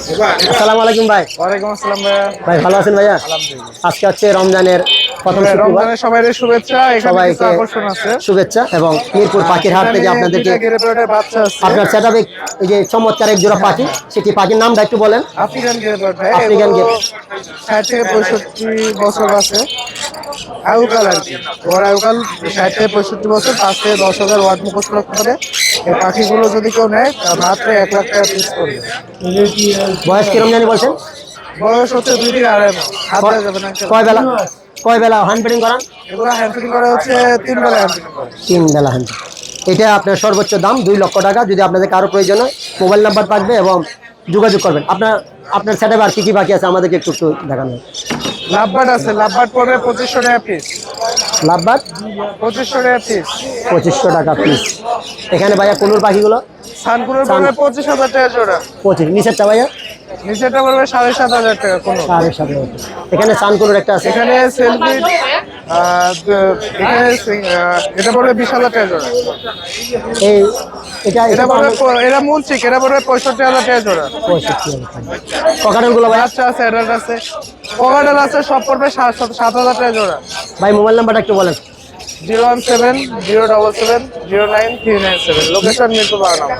আসসালামু আলাইকুম ভাই। ওয়ালাইকুম আসসালাম ভাইয়া। ভাই ভালো আছেন ভাইয়া? আলহামদুলিল্লাহ। আজকে হচ্ছে রমজানের প্রথম শুক্রবার। রমজানের সবাইকে শুভেচ্ছা। এখানে কিছু সবাইকে আকর্ষণ আছে। শুভেচ্ছা এবং মিরপুর পাখির হাট এখানে থেকে আপনাদেরকে দুইটা গিরিবার্ডের বাচ্চা আছে। আপনার সেটআপে এই যে চমৎকার এক জোড়া পাখি, সেটি পাখির নামটা একটু বলেন। আফ্রিকান গিরিবার্ড ভাই, আফ্রিকান এগুলো গেট 60 থেকে 65 বছর আছে। আয়ুকাল আর কি, ওর আয়ুকাল 60 থেকে 65 বছর, 5 থেকে 10,000 ওয়াট মুখস্থ রাখতে পারে। এই পাখিগুলো যদি কেউ নেয় মাত্র 1 লাখ টাকা পিস করবে। বয়স কিরম জানি বলছেন? বয়স হচ্ছে 2 থেকে 2.5 মাস। হাত দেওয়া যাবে না। কয় বেলা হ্যান্ড ফিডিং করান? এগুলো হ্যান্ড ফিডিং করা হচ্ছে 3 বেলা হ্যান্ড ফিডিং করে। 3 বেলা হ্যান্ড। এটা আপনার সর্বোচ্চ দাম 2 লক্ষ টাকা। যদি আপনাদের কারো প্রয়োজন হয় মোবাইল নাম্বার থাকবে এবং যোগাযোগ করবেন। আপনার সেটআপে আর কি কি বাকি আছে আমাদেরকে একটু দেখানো। লাভবার্ড আছে, লাভবার্ড পড়বে 2500 টাকা পিস। লাভবার্ড 2500 টাকা পিস। 2500 টাকা পিস। এখানে ভাইয়া কোনুর পাখিগুলো সানকুনোর পড়বে 25,000 টাকা জোড়া। 25। নিচেরটা ভাইয়া নিচেটা পড়বে 7,500 টাকা কোনো। 7,500। এখানে সানকুনোর একটা আছে। এখানে সেলফি এখানে এটা পড়বে 20,000 টাকা জোড়া। এই এটা এটা পড়বে এটা মুলচিক, এটা পড়বে 65,000 টাকা জোড়া। 65,000 টাকা। ককাটেলগুলো ভাই? বাচ্চা আছে, অ্যাডাল্ট আছে, পকাটেল আছে, সব পড়বে 7,000 টাকা জোড়া। ভাই মোবাইল নাম্বারটা একটু বলেন। 017-077-09397। লোকেশন মিরপুর 12 নম্বর।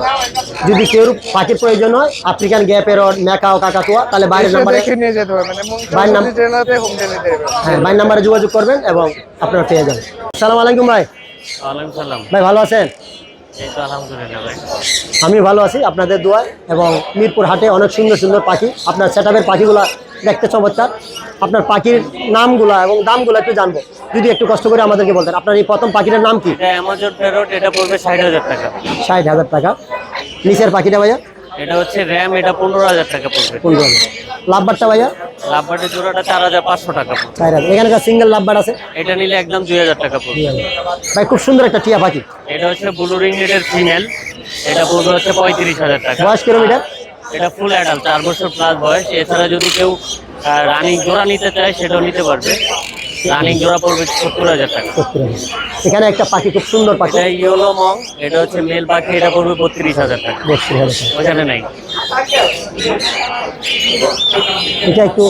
যদি কেউ পাখির প্রয়োজন হয় আফ্রিকান গ্যাপের ম্যাকাও কাকাতুয়া, তাহলে বাইরের নাম্বারে দেখে নিয়ে যেতে পারবেন এবং বাইরের নাম ট্রেনারতে হোম ডেলিভারি দেবে। হ্যাঁ বাইরের নাম্বারে যোগাযোগ করবেন এবং আপনারা পেয়ে যাবেন। আসসালামু আলাইকুম ভাই। ওয়ালাইকুম সালাম। ভাই ভালো আছেন? এই তো আলহামদুলিল্লাহ ভাই। আমি ভালো আছি আপনাদের দোয়ায়। এবং মিরপুর হাটে অনেক সুন্দর সুন্দর পাখি, আপনার সেটআপের পাখিগুলো দেখতে চমৎকার। আপনার পাখির নামগুলা এবং দামগুলো একটু জানবো, যদি একটু কষ্ট করে আমাদেরকে বলতেন। আপনার এই প্রথম পাখিটার নাম কি? এটা অ্যামাজন প্যারট, এটা পড়বে 60,000 টাকা। 60,000 টাকা। নিচের পাখিটা ভাইয়া? এটা হচ্ছে র্যাম, এটা 15,000 টাকা পড়বে। 15,000। লাভবারটা ভাইয়া? লাভবার্ডের জোড়াটা 4,500 টাকা পড়বে। 4,000। এখানকার সিঙ্গেল লাভবার আছে? এটা নিলে একদম 2,000 টাকা পড়বে। ভাই খুব সুন্দর একটা টিয়া পাখি। এটা হচ্ছে ব্লু রিংনেটের ফিমেল, এটা পড়বে হচ্ছে 35,000 টাকা। বয়স কিলোমিটার? এটা ফুল অ্যাডাল্ট, 4 বছর প্লাস বয়স। এছাড়া যদি কেউ রানিং জোড়া নিতে চায় সেটাও নিতে পারবে। রানিং জোড়া পড়বে 70,000 টাকা। 70,000। এখানে একটা পাখি খুব সুন্দর পাখি। এটা ইয়েলো মং, এটা হচ্ছে মেল পাখি, এটা পড়বে 32,000 টাকা। 32,000 টাকা। ওখানে নাই। এটা একটু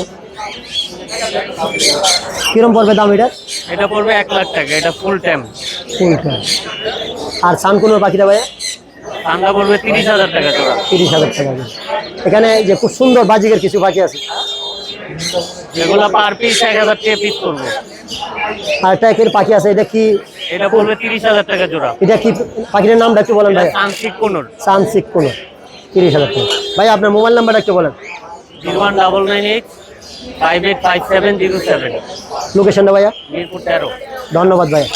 কিরম পড়বে দাম এটা? এটা পড়বে 1 লাখ টাকা, এটা ফুল টাইম। ফুলটা। আর সানকুনোর পাখিটা ভাইয়া? ঠান্ডা পড়বে 30,000 টাকা জোড়া। 30,000 টাকা। এখানে যে খুব সুন্দর বাজিকের কিছু পাখি আছে, এগুলো পার পিস 1,000 টাকা পিস করবো। আর একটা একের পাখি আছে, এটা কি? এটা পড়বে 30,000 টাকা জোড়া। এটা কি পাখিটার নামটা একটু বলেন ভাই? সানসিক কোনর। সানসিক কোনো। 30,000 টাকা। ভাই আপনার মোবাইল নাম্বারটা একটু বলেন। 01998585707। লোকেশনটা ভাইয়া? মিরপুর 13। ধন্যবাদ ভাইয়া।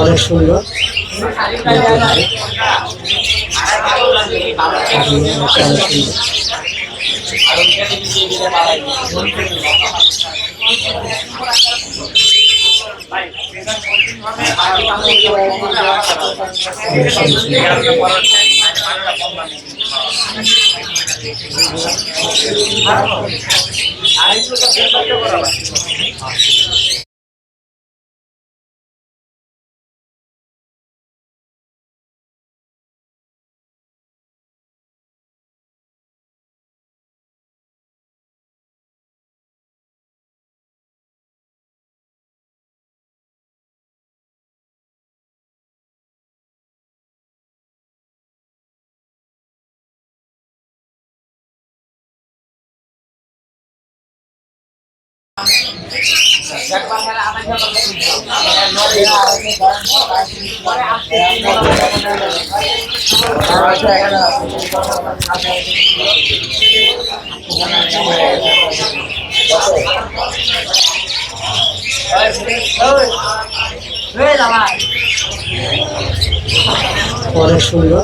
অনেক সুন্দর। অনেক সুন্দর।